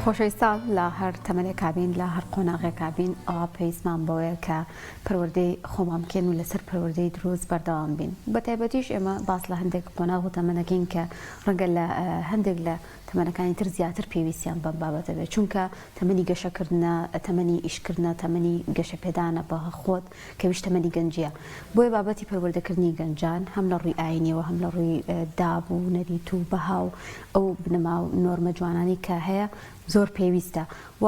خۆشەویستان لە هەر تەمەنێکابین لە هەر قۆناغێکابین ئەوە پێویستمان بۆیە کە پەروەردەی خۆمان بکەین و لەسەر پەروەردەی دروست بەردەوام بین. بە تایبەتیش ئێمە باس لە هەندێک قۆناغ و تەمەنەکەین کە ڕەنگە لە هەندێک لە تەمەنەکانی تر زیاتر پێویستیان بەم بابەتە بێت، چونکە تەمەنی گەشەکردنە، تەمەنی ئیشکردنە، تەمەنی گەشەپێدانە بە خۆت کەویش تەمەنی گەنجیە. بۆیە بابەتی پەروەردەکردنی گەنجان هەم لە ڕووی ئاینیەوە هەم لە ڕووی دابوو نەریت و بەهاو ئەو بنەما و نۆرمە جوانانی کە هەیە زۆر پێویستە و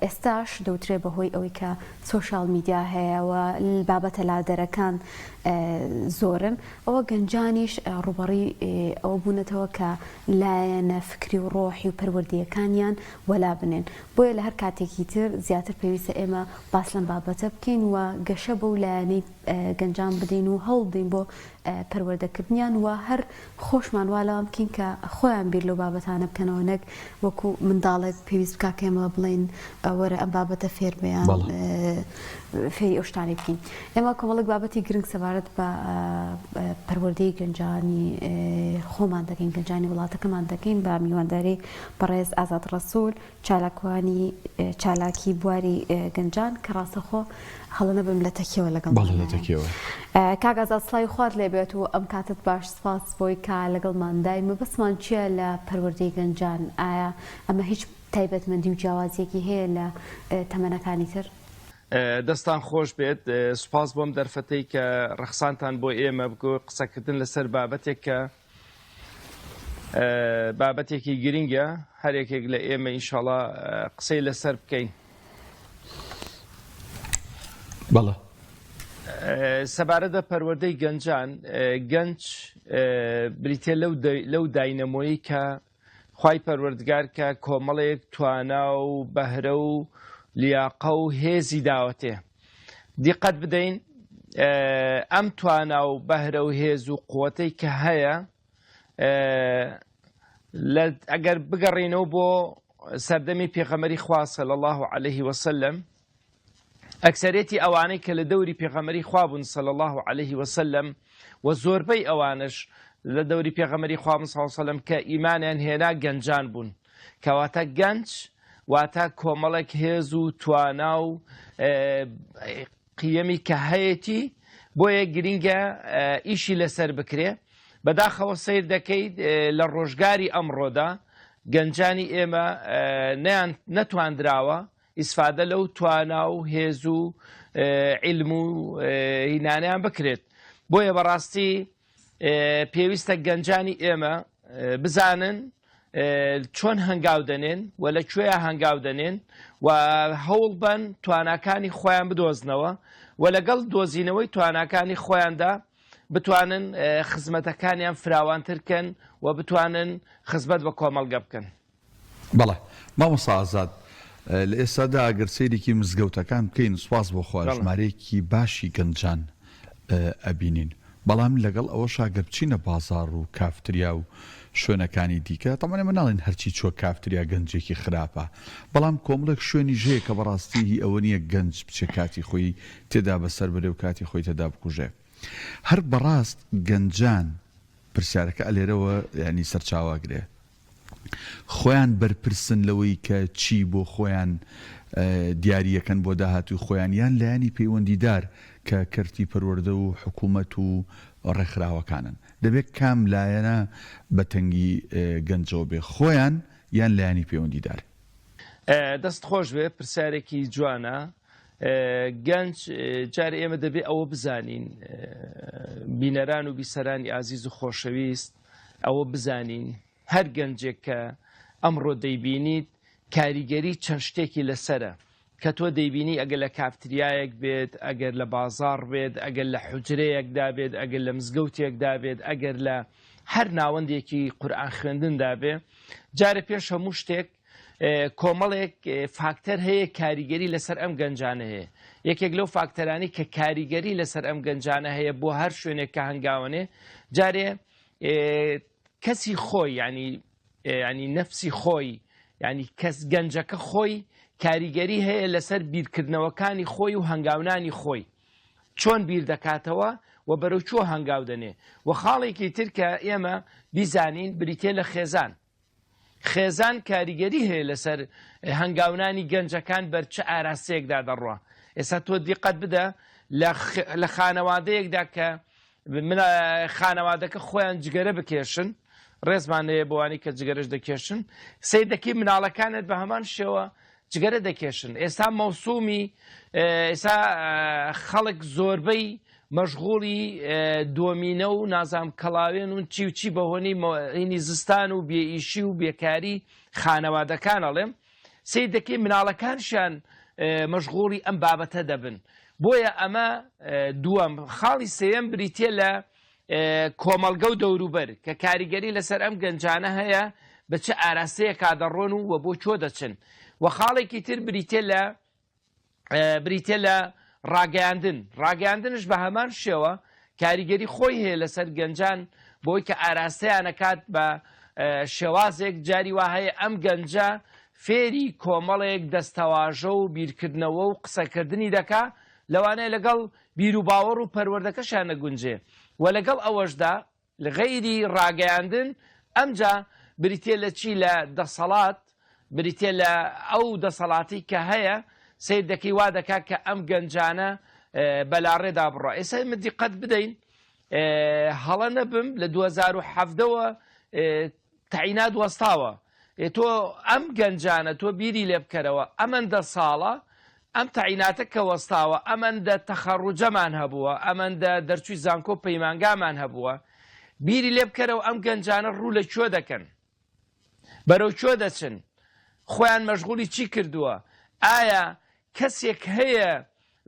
ئێستاش دەوترێ بەهۆی ئەوەی کە سۆشال میدیا هەیە و بابەتە لادەرەکان زۆرن، ئەوە گەنجانیش ڕوبەڕی ئەوە بوونەتەوە کە لایەنە فکری و ڕۆحی و پەروەردەیەکانیان وەلا بنێن. بۆیە لە هەر کاتێکی تر زیاتر پێویستە ئێمە باس لەم بابەتە بکەین و گەشە بەو لایەنەی گەنجان بدەین و هەوڵدەین بۆ پەروەردەکردنیان و هەر خۆشمان والاوە بکەین کە خۆیان بیر لەو بابەتانە بکەنەوە، نەک وەکو منداڵێک پێویست بکا کە ئێمە بڵێن وەرە ئەم بابەتە فێر بێیان فێری ئەو شتانەی بکەین. ئێمە کۆمەڵک بابەتی گرنگ سەبارەت بە پەروەردەی گەنجانی خۆمان دەکەین، گەنجانی وڵاتەکەمان دەکەین بە میوانداری بەڕێز ئازاد ڕەسوول، چالاکی بواری گەنجان کە ڕاستەخۆ هەڵە بم لە تەکیەوە لەگەڵ کاک ئازاد سڵاوی خوارد لێبێت و ئەم کاتت باش سپاس بۆی کا لەگەڵماندای. مەبەستمان چییە لە پەروەردەی گەنجان؟ ئایا ئەمە هیچ تایبەتمەندی و جیاوازیەکی هەیە لە تەمەنەکانی تر؟ دەستان خۆش بێت، سوپاس بۆم دەرفەتەی کە ڕەخسانتان بۆ ئێمە بگۆ قسەکردن لەسەر بابەتێک کە بابەتێکی گرینگە، هەرێکێک لە ئێمە ئینشاڵڵا قسەی لەسەر بکەین. بەڵێ سەبارەتە پەروەردەی گەنجان، گەنج بریتێ لەو داینەمۆیی کە خوای پەروەردگار کە کۆمەڵێک توانا و بەهرە و لیاقە و هێزی داوەتێ. دیقەت بدەین ئەم توانا و بەهرە و هێز و قووەتەی کە هەیە ئەگەر بگەڕینەوە بۆ سەردەمی پێغەمبەری خوا صلی الله علیه وسلم، ئەکسەرێتی ئەوانەی کە لە دەوری پێغەمبەری خوا بوون صلی الله علیه وسلم و زۆربەی ئەوانش لە دەوری پێغەمبەری خوا صلی الله علیه وسلم کە ئیمانیان هێنا گەنجان بوون، کەواتە گەنج واتە کۆمەڵێک هێز و توانا و قیەمی کە هەیەی، بۆیە گرینگە ئیشی لەسەر بکرێ. بەداخەوە سیر دەکەیت لە ڕۆژگاری ئەمڕۆدا گەنجانی ئێمە نەتواندراوە ئیسفادە لەو توانا و هێز و عیلم و هینانیان بکرێت. بۆیە بەڕاستی پێویستە گەنجانی ئێمە بزانن چۆن هەنگاو دەنێن و لەکوێیە هەنگاو دەنێن و هەوڵ بن تواناکانی خۆیان بدۆزنەوە و لەگەڵ دۆزینەوەی تواناکانی خۆیاندا بتوانن خزمەتەکانیان فراوانترکەن و بتوانن خزمەت بە کۆمەڵگە بکەن. بەڵێ مامۆستا ئازاد، لە ئێستادا ئەگەر سەیرێکی مزگەوتەکان بکەین، سوپاس بۆ خوا ژمارەیەکی باشی گەنجان ئەبینین، بەڵام لەگەڵ ئەوە شاگەر بچینە بازاڕ و کافتریا و شوێنەکانی دیکە، تەمەنێ مناڵین هەرچی چۆ کافتریا گەنجێکی خراپە، بەڵام کۆمەڵێک شوێنی ژەیە کە بەڕاستی ئەوە نییە گەنج بچێ کاتی خۆی تێدا بەسەر بەرێ و کاتی خۆی تێدا بکوژێ. هەر بەڕاست گەنجان پرسیارەکە ئەلێرەوە ینی سەرچاواگرێ، خۆیان بەرپرسن لەوەی کە چی بۆ خۆیان دیاریەکەن بۆ داهاتوی خۆیان، یان لایەنی پەیوەندیدار کە کەرتی پەروەردە و حکوومەت و ڕێکخراوەکانن، دەبێت کام لایەنە بەتەنگی گەنجەوە بێ، خۆیان یان لایەنی پەیوەندیدار؟ دەست خۆش بێ، پرسیارێکی جوانە. گەنج جارە ئێمە دەبێت ئەوە بزانین، بینەران و بیسەرانی ئازیز و خۆشەویست، ئەوە بزانین هەر گەنجێک کە ئەمڕۆ دەیبینیت کاریگەری چەند شتێکی لەسرە کە تۆ دەیبینی، ئەگەر لە کافتریایەک بێت، ئەگەر لە بازاڕ بێت، ئەگەر لە حوجرەیەکدا بێت، ئەگەر لە مزگەوتێکدا بێت، ئەگەر لە هەر ناوەندێکی قورئان خوێندندا بێ، جارە پێش هەموو شتێک کۆمەڵێک فاکتەر هەیە کاریگەری لەسەر ئەم گەنجانە هەیە. یەکێک لەو فاکتەرانی کە کاریگەری لەسەر ئەم گەنجانە هەیە بۆ هەر شوێنێک کە هەنگاوانێ، جارێ کەسی خۆی ینی نەفسی خۆی، ینی کەس گەنجەکە خۆی کاریگەری هەیە لەسەر بیرکردنەوەکانی خۆی و هەنگاونانی خۆی، چۆن بیر دەکاتەوە و بەرەو چۆ هەنگاو دەنێ. و خاڵێکی تر کە ئێمە بیزانین بریتێ لە خێزان، خێزان کاریگەری هەیە لەسەر هەنگاونانی گەنجەکان بەرچە ئاراستەیەکدا دەڕوە. ئێستا تۆ دیقەت بدە لە خانەوادەیەکدا کە خانەوادەکە خۆیان جگەرە بکێشن، ڕێزمان هەیە بۆوانی کە جگەرەش دەکێشن، سەیدەکەی مناڵەکانت بە هەمان شێوە جگەرە دەکێشن. ئێستا مەوسومی ئێستا خەڵک زۆربەی مەشغوڵی دۆمینە و نازام کەڵاوێن و چی بەهۆنی هینی زستان و بێئیشی و بێکاری خانەوادەکان ئەڵێم، سەیدەکەی مناڵەکانشیان مەشغوڵی ئەم بابەتە دەبن. بۆیە ئەمە دووەم. خاڵی سێیەم بریتە لە کۆمەڵگە و دەوروبەر کە کاریگەری لەسەر ئەم گەنجانە هەیە بە چه ئاراستەیە کادەڕۆن و بۆ چۆ دەچن. و خاڵێکی تر بریتە لە ڕاگەیاندن. ڕاگەیاندنش بە هەمان شێوە کاریگەری خۆی هەیە لەسەر گەنجان بۆی کە ئاراستەیانەکات بە شێوازێک جاری وا هەیە ئەم گەنجە فێری کۆمەڵێک دەستەواژە و بیرکردنەوە و قسەکردنی دەکا لەوانەیە لەگەڵ بیر و باوەڕ و پەروەردەکەشیان نەگونجێ. و لەگەڵ ئەوەشدا لە غەیری ڕاگەیاندن ئەمجا بریتێ لە چی؟ لە دەسەڵات، بریتێ لە ئەو دەسەڵاتی کە هەیە سەیدەکەی وا دەکات کە ئەم گەنجانە بەلاڕێدا بڕۆ. ئێستا دیقەت بدەین هەڵە نەبم لە 2017ەوە تەعینات وەستاوە. تۆ ئەم گەنجانە تۆ بیری لێ بکەرەوە ئەمەندە ساڵە ئەم تەعیناتە کە وەستاوە ئەمەندە تەخەڕوجەمان هەبووە، ئەمەندە دەرچووی زانکۆ پەیمانگامان هەبووە، بیری لێ بکەرەوە ئەم گەنجانە ڕوو لە کوێ دەکەن، بەرەو کوێ دەچن، خۆیان مەشغوڵی چی کردووە، ئایا کەسێک هەیە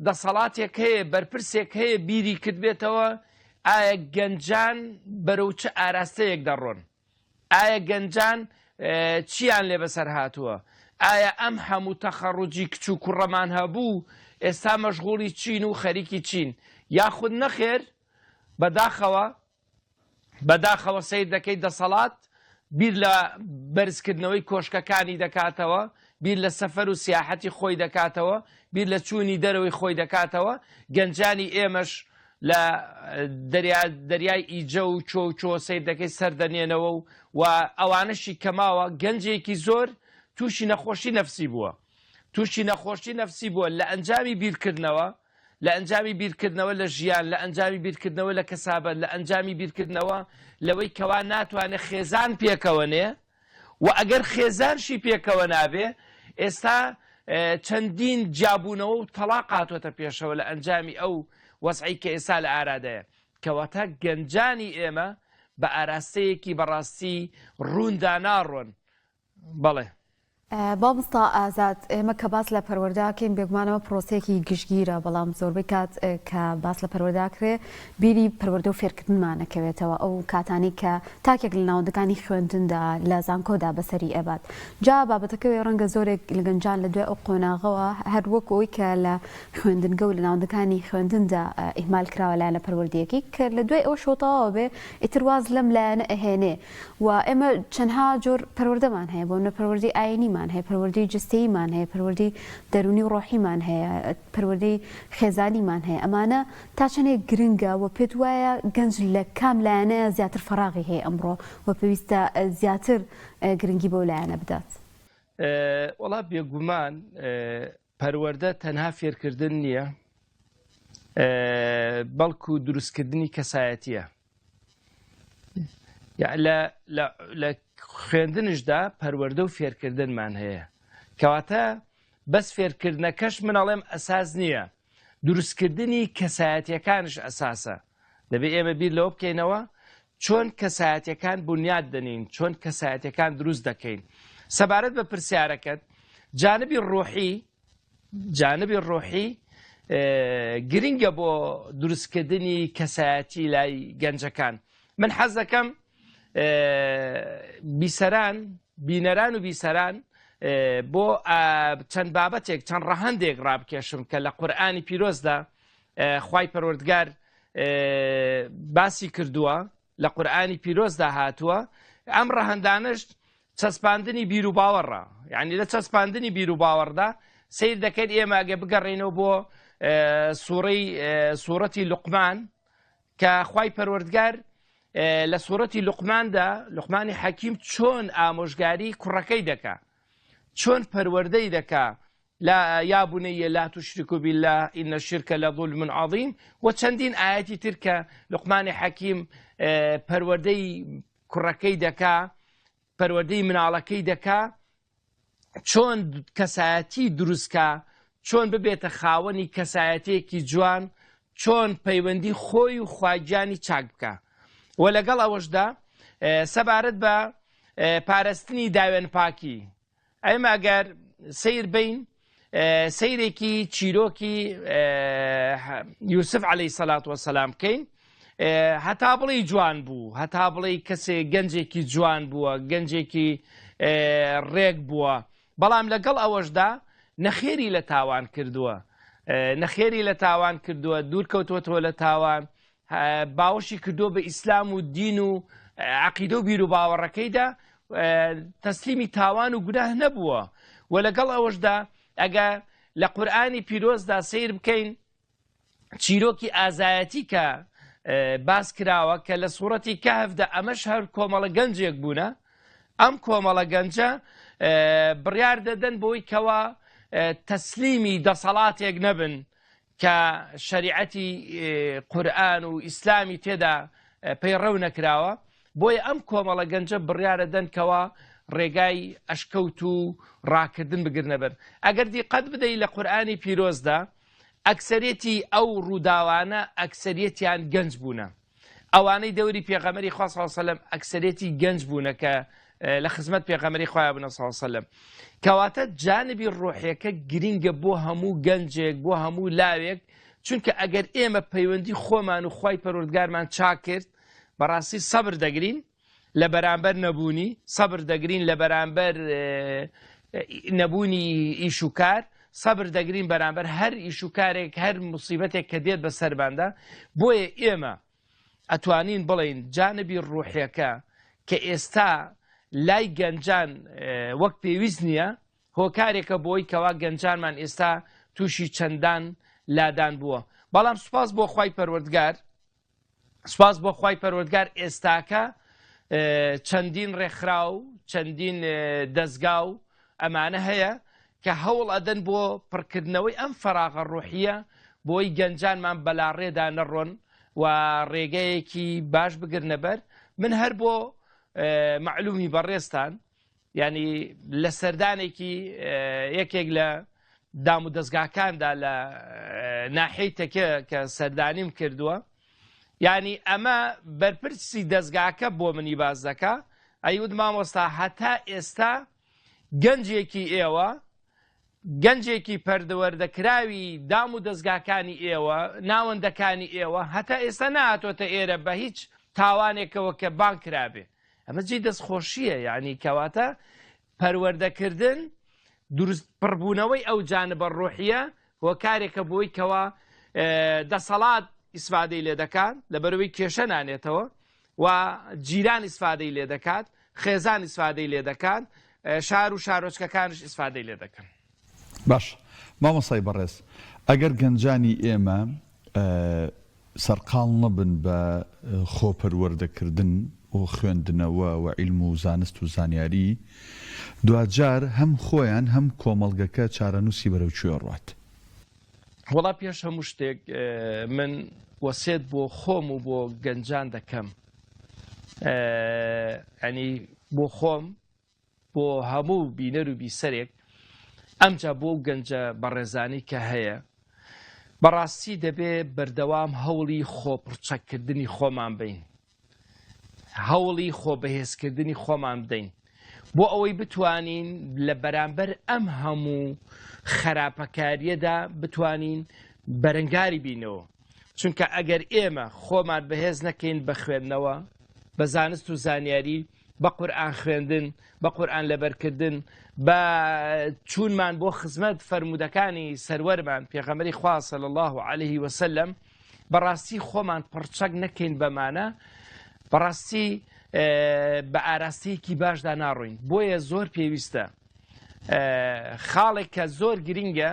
دەسەڵاتێک هەیە بەرپرسێک هەیە بیری کردبێتەوە، ئایا گەنجان بەرەو چه ئاراستەیەک دەڕۆن، ئایا گەنجان چیان لێ بەسەر هاتووە، ئایا ئەم هەموو تەخەڕوجی کچ و کوڕەمان هەبوو ئێستا مەشغوڵی چین و خەریکی چین، یاخود نەخێر بەداخەوە سەیر دەکەی دەسەڵات بیر لە بەرزکردنەوەی کۆشکەکانی دەکاتەوە، بیر لە سەفەر و سیاحەتی خۆی دەکاتەوە، بیر لە چوونی دەرەوەی خۆی دەکاتەوە. گەنجانی ئێمەش لە دەریای ئیجە و چۆ سەیر دەکەی سەردەنێنەوە و ئەوانەشی کەماوە گەنجێکی زۆر تووشی نەخۆشی نەفسی بووە لە ئەنجامی بیرکردنەوە لە ژیان، لە ئەنجامی بیرکردنەوە لە کەسابەت، لە ئەنجامی بیرکردنەوە لەوەی کەوا ناتوانێت خێزان پێکەوەنێ و ئەگەر خێزانشی پێکەوە نابێ ئێستا چەندین جابوونەوە و تەلاق هاتوۆتە پێشەوە لە ئەنجامی ئەو وەزعی کە ئێستا لە ئارادەیە. کەواتە گەنجانی ئێمە بە ئاراستەیەکی بەڕاستی ڕووندا ناڕۆن. بەڵێ بامستا ئازاد، ئێمە کە باس لە پەروەرداکەین بێگومانەوە پرۆسەیەکی گشتگیرە، بەڵام زۆربەی کات کە باس لە پەروەرداکرێ بیری پەروەردە و فێرکردنمانەکەوێتەوە، ئەو کاتانی کە تاکێک لە ناوەندەکانی خوێندندا لە زانکۆدا بەسەری ئەبات. جا بابەتەکەوێ ڕەنگە زۆرێک لە گەنجان لە دوای ئەو قۆناغەوە هەر وەک ئەوی کە لە خوێندنگە و لە ناوەندەکانی خوێندندا ئیهمال کراوە لایەن لە پەروەردەیەکی کە لە دوای ئەو شۆتەوە بێ ئیتر واز لەم لایەنە ئەهێنێ. و ئێمە چەندها جۆر پەروەردەمان هەیە، بۆ منە پەروەردەی ئاینیمان هەیە، پەروەردەی جستەییمان هەیە، پەروەردەی دەرونی و ڕۆحیمان هەیە، پەروەردەی خێزانیمان هەیە. ئەمانە تا چەندێک گرنگە و پێت وایە گەنج لە کام لایەنەیە زیاتر فەراغی هەیە ئەمڕۆ و پێویستە زیاتر گرنگی بەو لایەنە بدات؟ وەڵا بێگومان پەروەردە تەنها فێرکردن نییە، بەڵکو دروستکردنی کەسایەتیە. لە خوێندنشدا پەروەردە و فێرکردنمان هەیە، کەواتە بەس فێرکردنەکەش منەڵێم ئەساس نییە، دروستکردنی کەسایەتیەکانش ئەساسە. دەبێت ئێمە بیر لەوە بکەینەوە چۆن کەسایەتیەکان بنیاد دەنین، چۆن کەسایەتیەکان دروست دەکەین. سەبارەت بە پرسیارەکەت، جانبی ڕۆحی گرنگە بۆ دروستکردنی کەسایەتی لای گەنجەکان. من حەز دەکەم بینەران و بیسەران بۆ چەند بابەتێک چەند ڕەهەندێک ڕابکێشم کە لە قورئانی پیرۆزدا خوای پەروەردگار باسی کردووە، لە قورئانی پیرۆزدا هاتووە. ئەم ڕەهەندانش چەسپاندنی بیر و باوەڕە، یعنی لە چەسپاندنی بیر و باوەڕدا سیر دەکەین ئێمە ئەگە بگەڕێنەوە بۆ سوورەتی لوقمان کە خوای پەروەردگار لە سوورەتی لوقماندا لوقمانی حەکیم چۆن ئامۆژگاری کوڕەکەی دەکا چۆن پەروەردەی دەکا لا یا بني لا تشركوا بالله إن الشرك لظلم عظيم و چەندین ئاەتی تر کە لوقمانی حەکیم پەروەردەی کوڕەکەی دەکا پەروەردەی مناڵەکەی دەکا چۆن کەسایەتی دروستکە چۆن ببێتە خاوەنی کەسایەتێکی جوان چۆن پەیوەندی خۆی و خواگیانی چاک بکە و لەگەڵ ئەوەشدا سەبارەت بە پارێزنی داوێن پاکی ئەمە ئەگەر سیر بین سیرێکی چیرۆکی یوسف عەلەیهی سەڵات وەسەلام بکەین هەتا بڵێ جوان بوو هەتا بڵێ کەسێ گەنجێکی جوان بووە گەنجێکی ڕێک بووە بەڵام لەگەڵ ئەوەشدا نەخێری لە تاوان کردووە نەخێری لە تاوان کردووە دوور کەوتوەتەوە لە تاوان باوەشی کردووە بە ئیسلام و دین و عەقیدە و بیر و باوەڕەکەیدا تەسلیمی تاوان و گوناه نەبووە و لەگەڵ ئەوەشدا ئەگە لە قورئانی پیرۆزدا سیر بکەین چیرۆکی ئازایەتی کە باس کراوە کە لە سوورەتی کەهفدا ئەمەش هەر کۆمەڵە گەنجێک بوونە ئەم کۆمەڵە گەنجە بڕیار دەدەن بۆی کەوە تەسلیمی دەسەڵاتێک نەبن کە شەریعەتی قورئان و ئیسلامی تێدا پەیڕەو نەکراوە بۆیە ئەم کۆمەڵە گەنجە بڕیارە دەن کەوە ڕێگای ئەشکەوت و ڕاکردن بگرنە بەر ئەگەر دیقەت بدەی لە قورئانی پیرۆزدا ئەکسەرێتی ئەو ڕووداوانە ئەکسەریەتیان گەنج بوونە ئەوانەی دەوری پێغەمبەری خوا صلی الله علیه و سلم ئەکسەریەتی گەنج بوونە کە لە خزمەت پێغەمبەری خوا بوون صلی الله علیه و سلم کەواتە جانبی ڕوحیەکە گرینگە بۆ هەموو گەنجێک بۆ هەموو لاوێک چونکە ئەگەر ئێمە پەیوەندی خۆمان و خوای پەروەردگارمان چاک کرد بەڕاستی سەبر دەگرین لە بەرامبەر نەبوونی سەبر دەگرین لە بەرامبەر نەبوونی ئیش و کار سەبر دەگرین بەرامبەر هەر ئیش و کارێک هەر موسیبەتێک کە دێت بە سەرباندا بۆیە ئێمە ئەتوانین بڵین جانبی ڕوحیەکە کە ئێستا لای گەنجان وەک پێویست نییە هۆکارێکە بۆی کەوا گەنجانمان ئێستا تووشی چەندان لادان بووە بەڵام سوپاس بۆ خوای پەروەردگار سوپاس بۆ خوای پەروەردگار ئێستاکە چەندین ڕێکخرا و چەندین دەستگا و ئەمانە هەیە کە هەوڵ ئەدەن بۆ پڕکردنەوەی ئەم فەراغە ڕوحیە بۆی گەنجانمان بەلاڕێدا نەڕۆن و ڕێگەیەکی باش بگرنە بەر من هەر بۆ معلومی بەڕێستان ینی لە سەردانێکی یەکێک لە دام و دەستگاکاندا لە ناحەی تەکە کە سەردانیم کردووە ینی ئەمە بەرپرسی دەستگاکە بۆ منی باز دەکا ئەیود مامۆستا هەتا ئێستا گەنجێکی ئێوە گەنجێکی پەردەوەردەکراوی دام و دەستگاکانی ئێوە ناوەندەکانی ئێوە هەتا ئێستا نهاتۆتە ئێرە بە هیچ تاوانێکەوە کە بان کرابێ ئەمە جێی دەستخۆشیە یعنی کەواتە پەروەردەکردن دروست پڕبوونەوەی ئەو جانبە ڕوحیە هۆکارێکە بۆی کەوە دەسەڵات ئیسفادەی لێ دەکات لەبەرەوەی کێشە نانێتەوە و جیران ئیسفادەی لێ دەکات خێزان ئیسفادەی لێ دەکات شار و شارۆچکەکانش ئیسفادەی لێ دەکەن باش مامۆسای بەڕێز ئەگەر گەنجانی ئێمە سەرقاڵ نەبن بە خۆپەروەردەکردن و خوێندنەوە و عیلم و زانست و زانیاری دوجار هەم خۆیان هەم کۆمەڵگەکە چارەنووسی بەرەو کوێ ڕوات وەڵا پێش هەموو شتێک من وەسێت بۆ خۆم و بۆ گەنجان دەکەم ینی بۆ خۆم بۆ هەموو بینەر و بیسەرێک ئەمجا بۆ گەنجە بەڕێزانی کە هەیە بەڕاستی دەبێ بەردەوام هەوڵی خۆپڕچەکردنی خۆمان بین هەوڵی خۆبەهێزکردنی خۆمان بدەین بۆ ئەوەی بتوانین لە بەرامبەر ئەم هەموو خراپەکاریەدا بتوانین بەرەنگاری بینەوە چونکە ئەگەر ئێمە خۆمان بەهێز نەکەین بە خوێندنەوە بە زانست و زانیاری بە قورئان خوێندن بە قورئان لەبەرکردن بە چوونمان بۆ خزمەت فەرمودەکانی سەروەرمان پێغەمبەری خوا صلی الله علیه و سلم بەڕاستی خۆمان پڕچەک نەکەین بەمانە بەڕاستی بە ئاراستەیەکی باشدا ناڕۆین بۆیە زۆر پێویستە خاڵێک کە زۆر گرینگە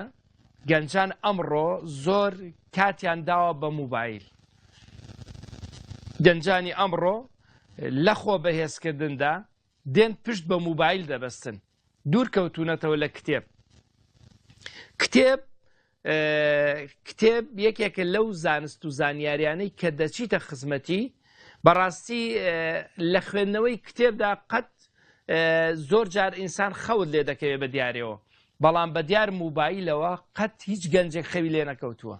گەنجان ئەمڕۆ زۆر کاتیان داوە بە موبایل گەنجانی ئەمڕۆ لە خۆ بەهێزکردندا دێن پشت بە موبایل دەبەستن دوور کەوتونەتەوە لە کتێب یەکێکە لەو زانست و زانیاریانەی کە دەچیتە خزمەتی بەڕاستی لە خوێندنەوەی کتێبدا قەت زۆر جار ئینسان خەوت لێ دەکەوێت بە دیارەوە بەڵام بە دیار موبایلەوە قەت هیچ گەنجێک خەوی لێ نەکەوتووە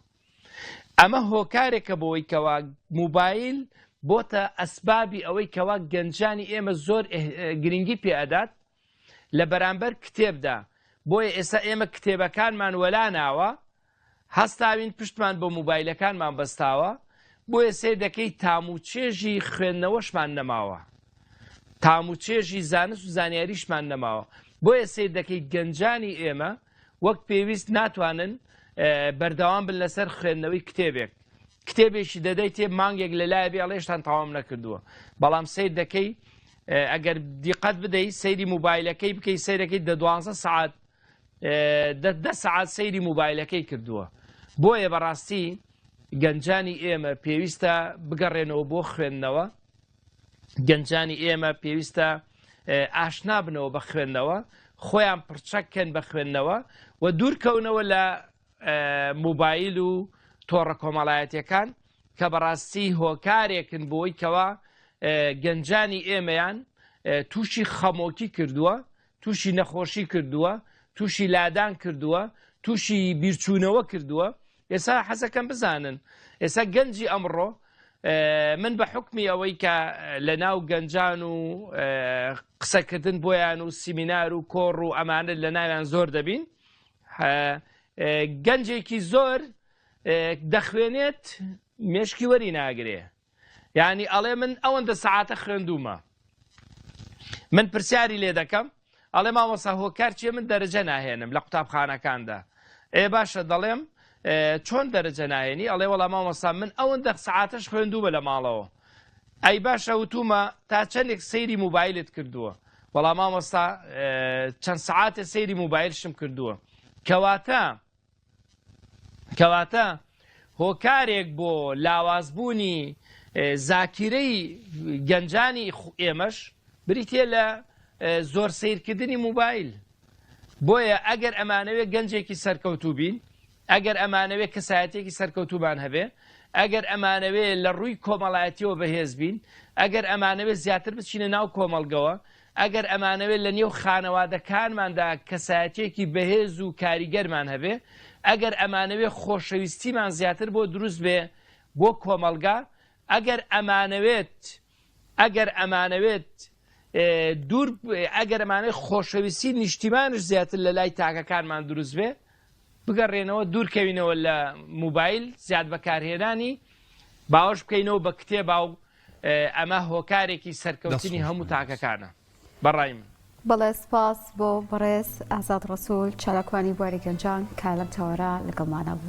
ئەمە هۆکارێکە بۆەوەی کەوا موبایل بۆتە ئەسبابی ئەوەی کەوا گەنجانی ئێمە زۆر گرنگی پێئەدات لە بەرامبەر کتێبدا بۆیە ئێستا ئێمە کتێبەکانمان وەلاناوە هەستاوین پشتمان بۆ موبایلەکانمان بەستاوە بۆیە سێ دەکەی تاموچێژی خوێندنەوەشمان نەماوە تاموچێژی زانست و زانیاریشمان نەماوە بۆیە سێ دەکەی گەنجانی ئێمە وەک پێویست ناتوانن بەردەوام بن لەسەر خوێندنەوەی کتێبێکی دەدەیت تێ مانگێک لە لای بێ ئەڵێشتان تەواو نەکردووە بەڵام سیر دەکەی ئەگەر دیقەت بدەیت سەیری موبایلەکەی بکەی سیرەکەی 12 سعات 10 سعات سەیری موبایلەکەی کردووە بۆیە بەڕاستی گەنجانی ئێمە پێویستە بگەڕێنەوە بۆ خوێندنەوە گەنجانی ئێمە پێویستە ئاشنا بنەوە بە خوێندنەوە خۆیان پرچەکەن بە خوێندنەوە و دوورکەونەوە لە موبایل و تۆڕە کۆمەڵایەتیەکان کە بەڕاستی هۆکارێکن بۆی کەوا گەنجانی ئێمەیان تووشی خەمۆکی کردووە تووشی نەخۆشی کردووە تووشی لادان کردووە تووشی بیرچوونەوە کردووە ئێستا حەزەکەم بزانن ئێستا گەنجی ئەمڕۆ من بە حکمی ئەوەی کە لە ناو گەنجان و قسەکردن بۆیان و سیمینار و کۆڕ و ئەمانە لە ناویان زۆر دەبین گەنجێکی زۆر دەخوێنێت مێشکی وەری ناگرێ یعنی ئەڵێ من ئەوەندە سەعاتە خوێندومە من پرسیاری لێ دەکەم ئەڵێ مامۆستا هۆکار چیە من دەرەجە ناهێنم لە قوتابخانەکاندا باشە دەڵێم چۆن دەرەجە ناهێنی ئەڵێ وەڵام مامۆستا من ئەوەندە سەعاتەش خوێندومە لە ماڵەوە ئەی باشە وتومە تا چەندێک سەیری موبایلت کردووە وەڵام مامۆستا چەند سەعاتێ سەیری موبایلشم کردووە کەواتە هۆکارێک بۆ لاوازبوونی زاکیرەی گەنجانی ئێمەش بریتێ لە زۆر سیرکردنی موبایل بۆیە ئەگەر ئەمانەوێت گەنجێکی سەرکەوتوو بین ئەگەر ئەمانەوێت کەسایەتێکی سەرکەوتوبان هەبێ ئەگەر ئەمانەوێت لە ڕووی کۆمەڵایەتیەوە بەهێز بین ئەگەر ئەمانەوێت زیاتر بچینە ناو کۆمەڵگەوە ئەگەر ئەمانەوێت لە نێو خانەوادەکانماندا کەسایەتێکی بەهێز و کاریگەرمان هەبێ ئەگەر ئەمانەوێت خۆشەویستیمان زیاتر بۆ دروست بێ بۆ کۆمەڵگا ئەگەر ئەمانەوێت ئەگەر ئەمانەوێت خۆشەویستی نیشتیمانش زیاتر لە لای تاکەکانمان دروست بێ بگەڕێنەوە دوورکەوینەوە لە موبایل زیاد بەکارهێنانی باوەش بکەینەوە بە کتێبا و ئەمە هۆکارێکی سەرکەوتنی هەموو تاکەکانە بەڕای من بەڵێ سپاس بۆ بەڕێز ئازاد ڕەسوول چالاکوانی بواری گەنجان کە لەم چاوەڕە لەگەڵمانە بوو